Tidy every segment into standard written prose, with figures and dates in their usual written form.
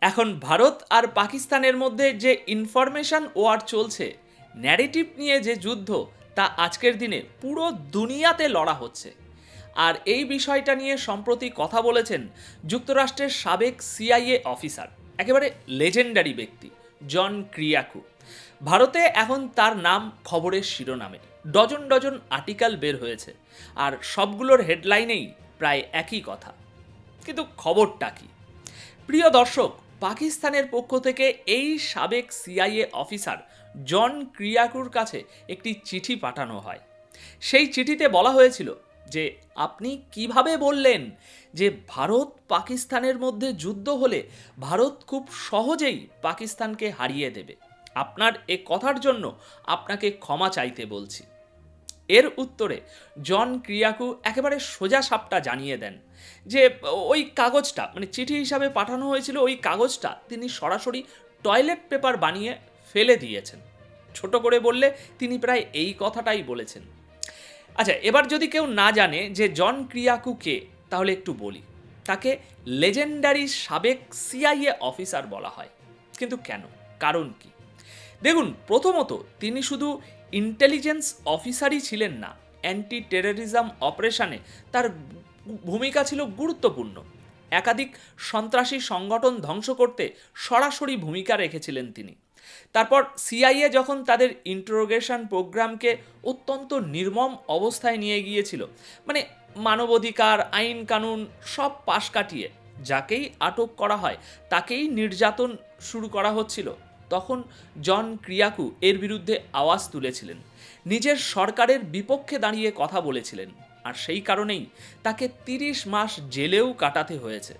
এখন ভারত আর পাকিস্তানের মধ্যে যে ইনফরমেশন ওয়ার চলছে, ন্যারেটিভ নিয়ে যে যুদ্ধ, তা আজকের দিনে পুরো দুনিয়াতে লড়া হচ্ছে। আর এই বিষয়টা নিয়ে সম্প্রতি কথা বলেছেন যুক্তরাষ্ট্রের সাবেক সিআইএ অফিসার, একেবারে লেজেন্ডারি ব্যক্তি জন ক্রিয়াকু। ভারতে এখন তার নাম খবরের শিরোনামে, ডজন ডজন আর্টিকেল বের হয়েছে, আর সবগুলোর হেডলাইনেই প্রায় একই কথা। কিন্তু খবরটা কি? প্রিয় দর্শক, পাকিস্তানের পক্ষ থেকে এই সাবেক সিআইএ অফিসার জন ক্রিয়াকুর কাছে একটি চিঠি পাঠানো হয়। সেই চিঠিতে বলা হয়েছিল যে আপনি কিভাবে বললেন যে ভারত পাকিস্তানের মধ্যে যুদ্ধ হলে ভারত খুব সহজেই পাকিস্তানকে হারিয়ে দেবে। আপনার এ কথার জন্য আপনাকে ক্ষমা চাইতে বলছি। এর উত্তরে জন ক্রিয়াকু একেবারে সোজা সাপটা জানিয়ে দেন যে ওই কাগজটা, মানে চিঠি হিসাবে পাঠানো হয়েছিল, ওই কাগজটা তিনি সরাসরি টয়লেট পেপার বানিয়ে ফেলে দিয়েছেন। ছোট করে বললে তিনি প্রায় এই কথাটাই বলেছেন। আচ্ছা, এবার যদি কেউ না জানে যে জন ক্রিয়াকু কে, তাহলে একটু বলি। তাকে লেজেন্ডারি সাবেক সিআইএ অফিসার বলা হয়। কিন্তু কেন? কারণ কি? দেখুন, প্রথমত তিনি শুধু ইন্টেলিজেন্স অফিসারই ছিলেন না, অ্যান্টি টেররিজম অপারেশনে তার ভূমিকা ছিল গুরুত্বপূর্ণ। একাধিক সন্ত্রাসী সংগঠন ধ্বংস করতে সরাসরি ভূমিকা রেখেছিলেন তিনি। তারপর সিআইএ যখন তাদের ইন্টারোগেশন প্রোগ্রামকে অত্যন্ত নির্মম অবস্থায় নিয়ে গিয়েছিল, মানে মানবাধিকার, আইন কানুন সব পাশ কাটিয়ে যাকেই আটক করা হয় তাকেই নির্যাতন শুরু করা হচ্ছিল, তখন জন ক্রিয়াকু এর বিরুদ্ধে আওয়াজ তুলেছিলেন, নিজের সরকারের বিপক্ষে দাঁড়িয়ে কথা বলেছিলেন, আর সেই কারণেই তাকে 30 মাস জেলেও কাটাতে হয়েছে।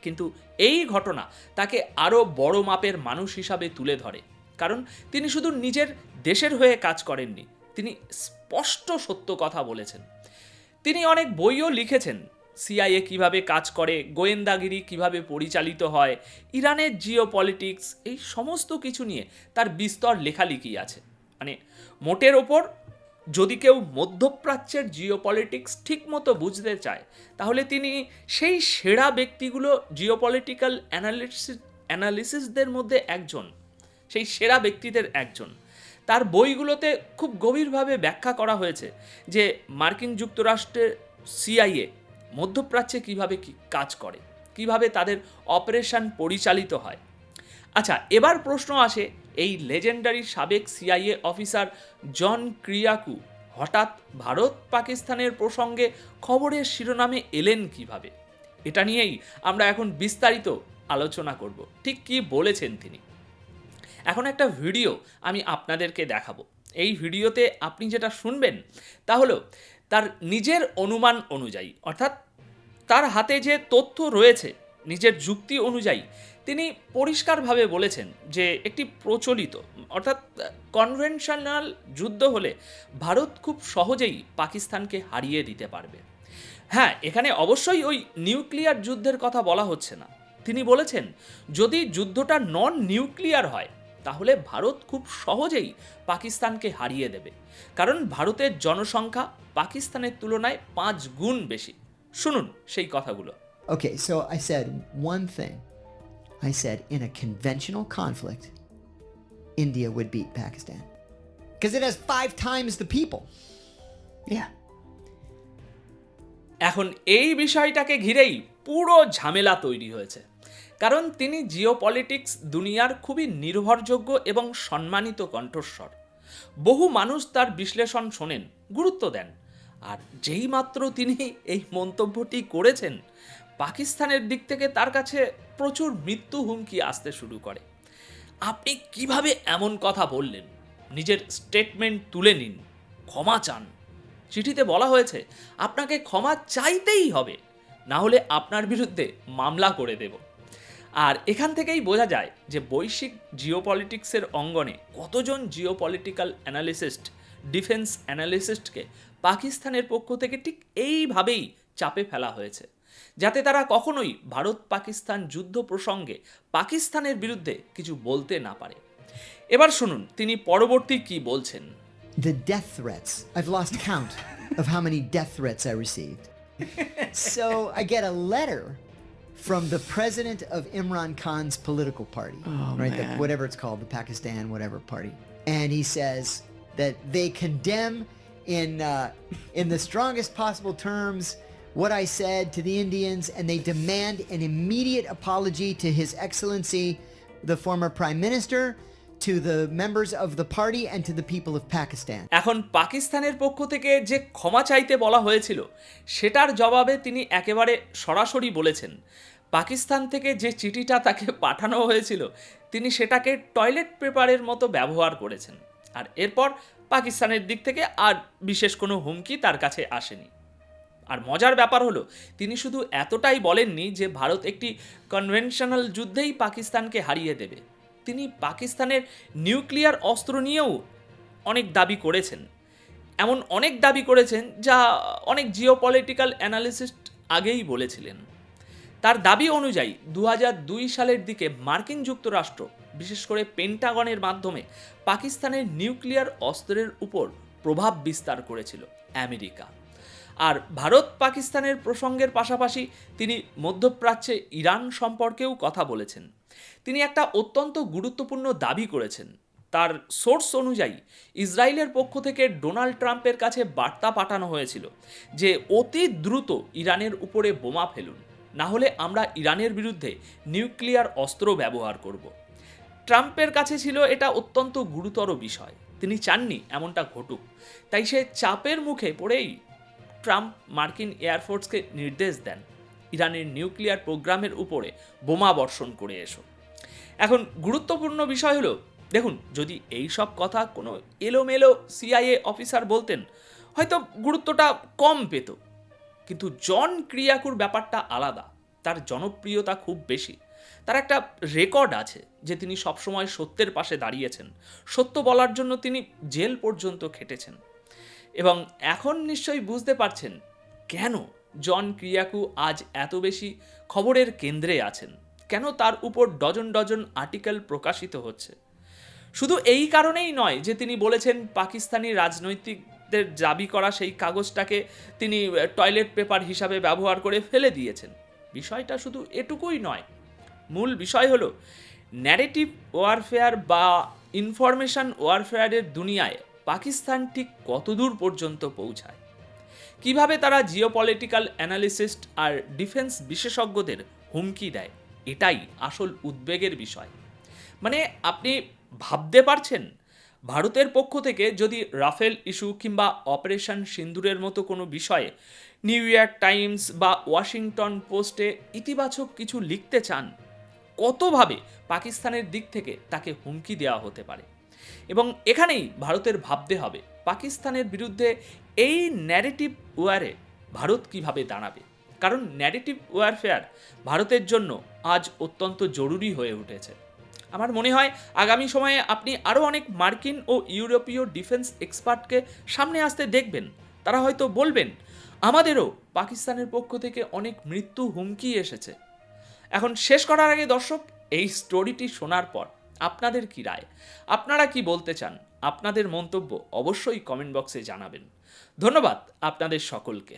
কিন্তু এই ঘটনা তাকে আরও বড় মাপের মানুষ হিসাবে তুলে ধরে, কারণ তিনি শুধু নিজের দেশের হয়ে কাজ করেননি, তিনি স্পষ্ট সত্য কথা বলেছেন। তিনি অনেক বইও লিখেছেন, সিআইএ কিভাবে কাজ করে, গোয়েন্দাগিরি কিভাবে পরিচালিত হয়, ইরানের জিও পলিটিক্স, এই সমস্ত কিছু নিয়ে তার বিস্তর লেখালেখি আছে। মানে মোটের ওপর যদি কেউ মধ্যপ্রাচ্যের জিও পলিটিক্স ঠিক মতো বুঝতে চায়, তাহলে তিনি সেই সেরা ব্যক্তিগুলো, জিও পলিটিক্যাল অ্যানালিসিসদের মধ্যে একজন, সেই সেরা ব্যক্তিদের একজন। তার বইগুলোতে খুব গভীরভাবে ব্যাখ্যা করা হয়েছে যে মার্কিন যুক্তরাষ্ট্রের সিআইএ মধ্যপ্রাচ্যে কিভাবে কাজ করে, কিভাবে তাদের অপারেশন পরিচালিত হয়। আচ্ছা, এবার প্রশ্ন আসে, এই লেজেন্ডারি সাবেক সিআইএ অফিসার জন ক্রিয়াকু হঠাৎ ভারত পাকিস্তানের প্রসঙ্গে খবরের শিরোনামে এলেন কিভাবে? এটা নিয়েই আমরা এখন বিস্তারিত আলোচনা করব। ঠিক কি বলেছেন তিনি। এখন একটা ভিডিও আমি আপনাদেরকে দেখাবো। এই ভিডিওতে আপনি যেটা শুনবেন তা হলো তার নিজের অনুমান অনুযায়ী, অর্থাৎ তার হাতে যে তথ্য রয়েছে, নিজের যুক্তি অনুযায়ী তিনি পরিষ্কারভাবে বলেছেন যে একটি প্রচলিত, অর্থাৎ কনভেনশনাল যুদ্ধ হলে ভারত খুব সহজেই পাকিস্তানকে হারিয়ে দিতে পারবে। হ্যাঁ, এখানে অবশ্যই ওই নিউক্লিয়ার যুদ্ধের কথা বলা হচ্ছে না। তিনি বলেছেন যদি যুদ্ধটা নন নিউক্লিয়ার হয়, তাহলে ভারত খুব সহজেই পাকিস্তানকে হারিয়ে দেবে, কারণ ভারতের জনসংখ্যা পাকিস্তানের তুলনায় 5 গুণ বেশি। শুনুন সেই কথাগুলো। Okay, so I said one thing. I said in a conventional conflict, India would beat Pakistan. Because it has 5 times the people. Yeah. এখন এই বিষয়টাকে ঘিরেই পুরো ঝামেলা তৈরি হয়েছে, কারণ তিনি জিও পলিটিক্স দুনিয়ার খুবই নির্ভরযোগ্য এবং সম্মানিত কণ্ঠস্বর। বহু মানুষ তার বিশ্লেষণ শোনেন, গুরুত্ব দেন, আর যেই মাত্র তিনি এই মন্তব্যটি করেছেন, পাকিস্তানের দিক থেকে তার কাছে প্রচুর মৃত্যু হুমকি আসতে শুরু করে। আপনি কিভাবে এমন কথা বললেন? নিজের স্টেটমেন্ট তুলে নিন, ক্ষমা চান। চিঠিতে বলা হয়েছে আপনাকে ক্ষমা চাইতেই হবে, না হলে আপনার বিরুদ্ধে মামলা করে দেব। আর এখান থেকেই বোঝা যায় যে বৈশ্বিক জিওপলিটিক্সের অঙ্গনে কতজন জিওপলিটিক্যাল অ্যানালিস্ট, ডিফেন্স অ্যানালিস্টকে পাকিস্তানের পক্ষ থেকে ঠিক এইভাবেই চাপে ফেলা হয়েছে, যাতে তারা কখনোই ভারত পাকিস্তান যুদ্ধ প্রসঙ্গে পাকিস্তানের বিরুদ্ধে কিছু বলতে না পারে। এবার শুনুন তিনি পরবর্তী কি বলছেন। The death threats. I've lost count of how many death threats I received. So I get a letter from the president of Imran Khan's political party, right? man. Whatever it's called, the Pakistan whatever party. And he says that they condemn in the strongest possible terms what I said to the Indians, and they demand an immediate apology to His Excellency, the former Prime Minister, to the members of the party, and to the people of Pakistan. এখন পাকিস্তানের পক্ষ থেকে যে ক্ষমা চাইতে বলা হয়েছিল সেটার জবাবে তিনি একেবারে সরাসরি বলেছেন পাকিস্তান থেকে যে চিঠিটা তাকে পাঠানো হয়েছিল তিনি সেটাকে টয়লেট পেপারের মতো ব্যবহার করেছেন। আর এরপর পাকিস্তানের দিক থেকে আর বিশেষ কোনো হুমকি তার কাছে আসেনি। আর মজার ব্যাপার হলো তিনি শুধু এতটাই বলেননি যে ভারত একটি কনভেনশনাল যুদ্ধেই পাকিস্তানকে হারিয়ে দেবে, তিনি পাকিস্তানের নিউক্লিয়ার অস্ত্র নিয়েও অনেক দাবি করেছেন। এমন অনেক দাবি করেছেন যা অনেক জিওপলিটিক্যাল অ্যানালিস্ট আগেই বলেছিলেন। তার দাবি অনুযায়ী 2002 সালের দিকে মার্কিন যুক্তরাষ্ট্র বিশেষ করে পেন্টাগনের মাধ্যমে পাকিস্তানের নিউক্লিয়ার অস্ত্রের উপর প্রভাব বিস্তার করেছিল আমেরিকা। আর ভারত পাকিস্তানের প্রসঙ্গের পাশাপাশি তিনি মধ্যপ্রাচ্যে ইরান সম্পর্কেও কথা বলেছেন। তিনি একটা অত্যন্ত গুরুত্বপূর্ণ দাবি করেছেন। তার সোর্স অনুযায়ী ইসরায়েলের পক্ষ থেকে ডোনাল্ড ট্রাম্পের কাছে বার্তা পাঠানো হয়েছিল যে অতি দ্রুত ইরানের উপরে বোমা ফেলুন, না হলে আমরা ইরানের বিরুদ্ধে নিউক্লিয়ার অস্ত্র ব্যবহার করব। ট্রাম্পের কাছে ছিল এটা অত্যন্ত গুরুতর বিষয়, তিনি চাননি এমনটা ঘটুক, তাই সে চাপের মুখে পড়েই ট্রাম্প মার্কিন এয়ারফোর্সকে নির্দেশ দেন ইরানের নিউক্লিয়ার প্রোগ্রামের উপরে বোমা বর্ষণ করে এসো। এখন গুরুত্বপূর্ণ বিষয় হলো, দেখুন যদি এই সব কথা কোনো এলোমেলো সিআইএ অফিসার বলতেন হয়তো গুরুত্বটা কম পেত, কিন্তু জন ক্রিয়াকুর ব্যাপারটা আলাদা। তার জনপ্রিয়তা খুব বেশি, তার একটা রেকর্ড আছে যে তিনি সবসময় সত্যের পাশে দাঁড়িয়েছেন, সত্য বলার জন্য তিনি জেল পর্যন্ত খেটেছেন। এবং এখন নিশ্চয়ই বুঝতে পারছেন কেন জন ক্রিয়াকু আজ এত বেশি খবরের কেন্দ্রে আছেন, কেন তার উপর ডজন ডজন আর্টিকেল প্রকাশিত হচ্ছে। শুধু এই কারণেই নয় যে তিনি বলেছেন পাকিস্তানি রাজনৈতিকদের দাবি করা সেই কাগজটাকে তিনি টয়লেট পেপার হিসাবে ব্যবহার করে ফেলে দিয়েছেন। বিষয়টা শুধু এটুকুই নয়, মূল বিষয় হলো ন্যারেটিভ ওয়ারফেয়ার বা ইনফরমেশন ওয়ারফেয়ারের দুনিয়ায় পাকিস্তান ঠিক কতদূর পর্যন্ত পৌঁছায়, কিভাবে তারা জিওপলিটিক্যাল অ্যানালিসিস্ট আর ডিফেন্স বিশেষজ্ঞদের হুমকি দেয়, এটাই আসল উদ্বেগের বিষয়। মানে আপনি ভাবতে পারছেন ভারতের পক্ষ থেকে যদি রাফেল ইস্যু কিংবা অপারেশন সিন্দুরের মতো কোনো বিষয়ে নিউ ইয়র্ক টাইমস বা ওয়াশিংটন পোস্টে ইতিবাচক কিছু লিখতে চান, কতভাবে পাকিস্তানের দিক থেকে তাকে হুমকি দেওয়া হতে পারে। এবং এখানেই ভারতের ভাবতে হবে পাকিস্তানের বিরুদ্ধে এই ন্যারেটিভ ওয়ারে ভারত কিভাবে দাঁড়াবে, কারণ ন্যারেটিভ ওয়ারফেয়ার ভারতের জন্য আজ অত্যন্ত জরুরি হয়ে উঠেছে। আমার মনে হয় আগামী সময়ে আপনি আরও অনেক মার্কিন ও ইউরোপীয় ডিফেন্স এক্সপার্টকে সামনে আসতে দেখবেন। তারা হয়তো বলবেন আমাদেরও পাকিস্তানের পক্ষ থেকে অনেক মৃত্যু হুমকি এসেছে। এখন শেষ করার আগে দর্শক, এই স্টোরিটি শোনার পর আপনাদের কি রায়, আপনারা কি বলতে চান, আপনাদের মন্তব্য অবশ্যই কমেন্ট বক্সে জানাবেন। ধন্যবাদ আপনাদের সকলকে।